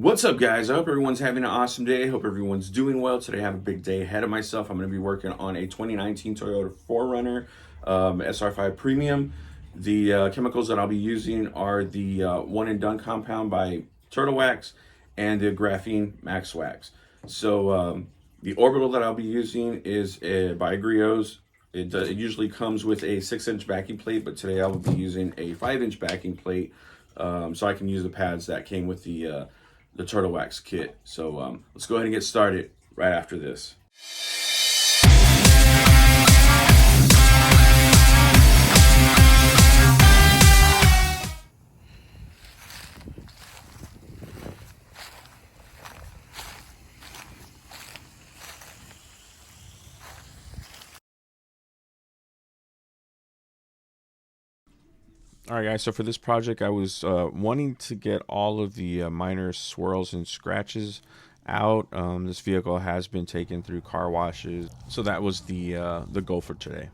What's up, guys? I hope everyone's having an awesome day. I hope everyone's doing well. Today I have a big day ahead of myself. I'm going to be working on a 2019 Toyota 4Runner SR5 Premium. The chemicals that I'll be using are the One and Done compound by Turtlewax and the Graphene Max Wax. So the orbital that I'll be using is by Griots. It usually comes with a 6-inch backing plate, but today I will be using a 5-inch backing plate so I can use the pads that came with the Turtlewax kit. So let's go ahead and get started right after this. All right, guys, so for this project, I was wanting to get all of the minor swirls and scratches out. This vehicle has been taken through car washes, so that was the goal for today.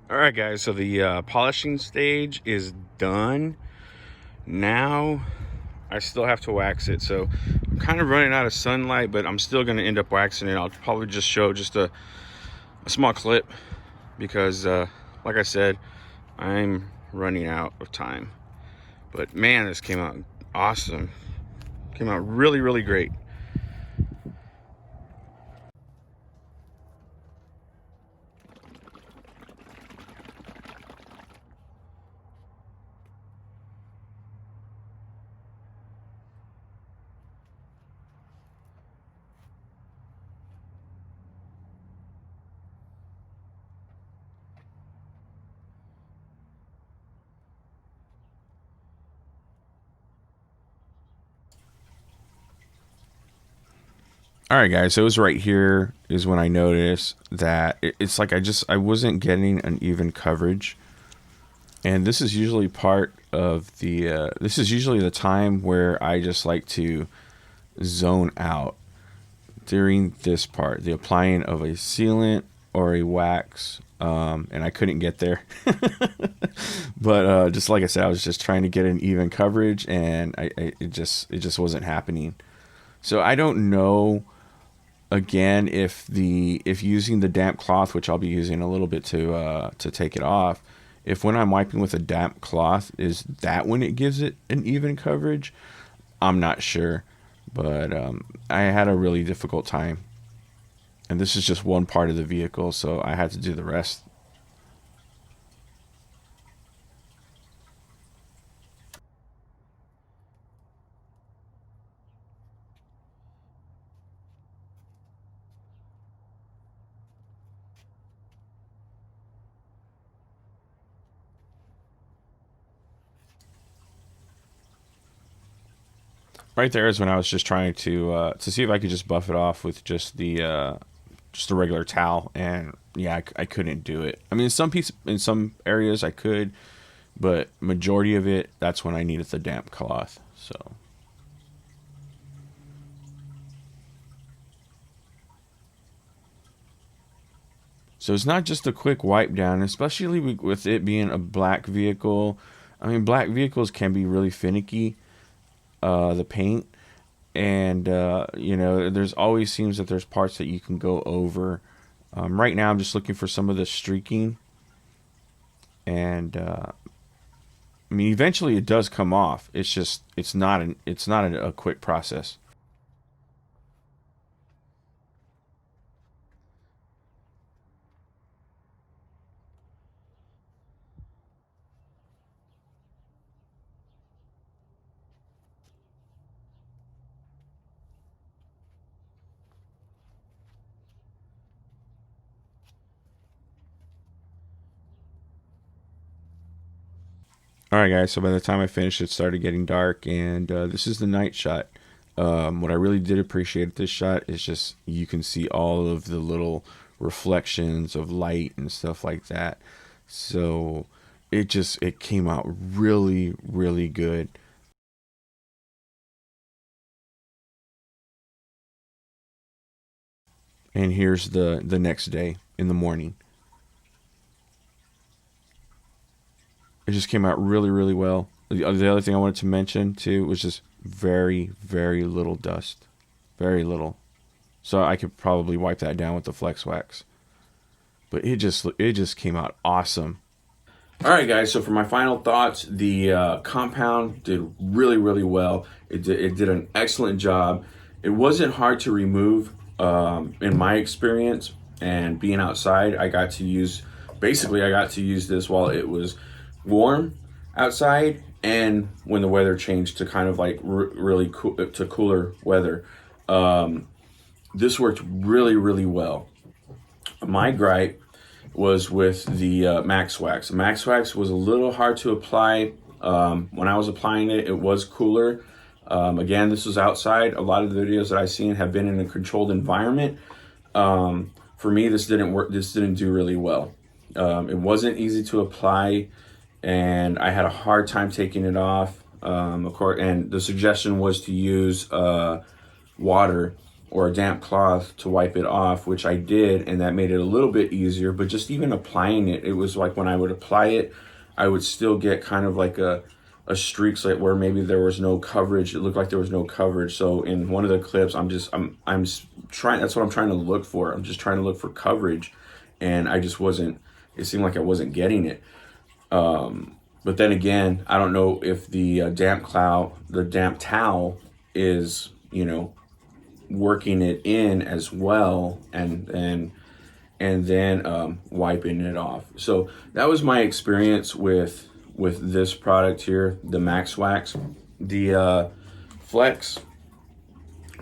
All right, guys, so the polishing stage is done. Now I still have to wax it, so I'm kind of running out of sunlight, but I'm still going to end up waxing it. I'll probably just show just a small clip because, like I said, I'm running out of time. But man, this came out awesome. Came out really, really great. All right, guys. So it was right here is when I noticed that it's like I wasn't getting an even coverage, and this is usually part of the. This is usually the time where I just like to zone out during this part, the applying of a sealant or a wax, and I couldn't get there. But just like I said, I was just trying to get an even coverage, and it just wasn't happening. So I don't know again if using the damp cloth, which I'll be using a little bit to take it off, if when I'm wiping with a damp cloth, is that when it gives it an even coverage? I'm not sure, but I had a really difficult time, and this is just one part of the vehicle, so I had to do the rest. Right there is when I was just trying to see if I could just buff it off with just a regular towel, and yeah, I couldn't do it. I mean, in some areas I could, but majority of it, that's when I needed the damp cloth. So it's not just a quick wipe down, especially with it being a black vehicle. I mean, black vehicles can be really finicky, the paint, and there's always seems that there's parts that you can go over. Right now, I'm just looking for some of the streaking, and I mean, eventually it does come off. It's just it's not a quick process. All right, guys. So by the time I finished, it started getting dark, and this is the night shot. What I really did appreciate this shot is just you can see all of the little reflections of light and stuff like that. So it came out really, really good. And here's the next day in the morning. It just came out really, really well. The other thing I wanted to mention too was just very, very little dust, very little. So I could probably wipe that down with the Flex Wax. But it just came out awesome. All right, guys. So for my final thoughts, the compound did really, really well. It did an excellent job. It wasn't hard to remove, in my experience. And being outside, I got to use this while it was warm outside, and when the weather changed to kind of like really cool to cooler weather. This worked really, really well. My gripe was with the Max Wax. Max Wax was a little hard to apply. When I was applying it, it was cooler. Again, this was outside. A lot of the videos that I've seen have been in a controlled environment. For me, this didn't work. This didn't do really well. It wasn't easy to apply, and I had a hard time taking it off. Of course, and the suggestion was to use water or a damp cloth to wipe it off, which I did, and that made it a little bit easier. But just even applying it, it was like when I would apply it, I would still get kind of like a streaks, like where maybe there was no coverage. It looked like there was no coverage. So in one of the clips, I'm trying, that's what I'm trying to look for. I'm just trying to look for coverage, and I just wasn't, it seemed like I wasn't getting it. But then again, I don't know if the damp towel is, you know, working it in as well, and then wiping it off. So that was my experience with this product here, the Max Wax. The Flex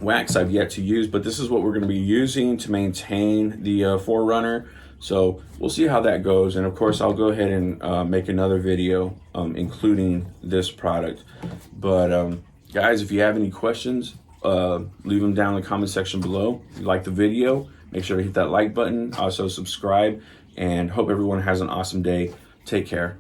Wax I've yet to use, but this is what we're going to be using to maintain the Forerunner. So we'll see how that goes, and of course I'll go ahead and make another video including this product. But guys, if you have any questions, leave them down in the comment section below. If you like the video, make sure to hit that like button, also subscribe, and hope everyone has an awesome day. Take care.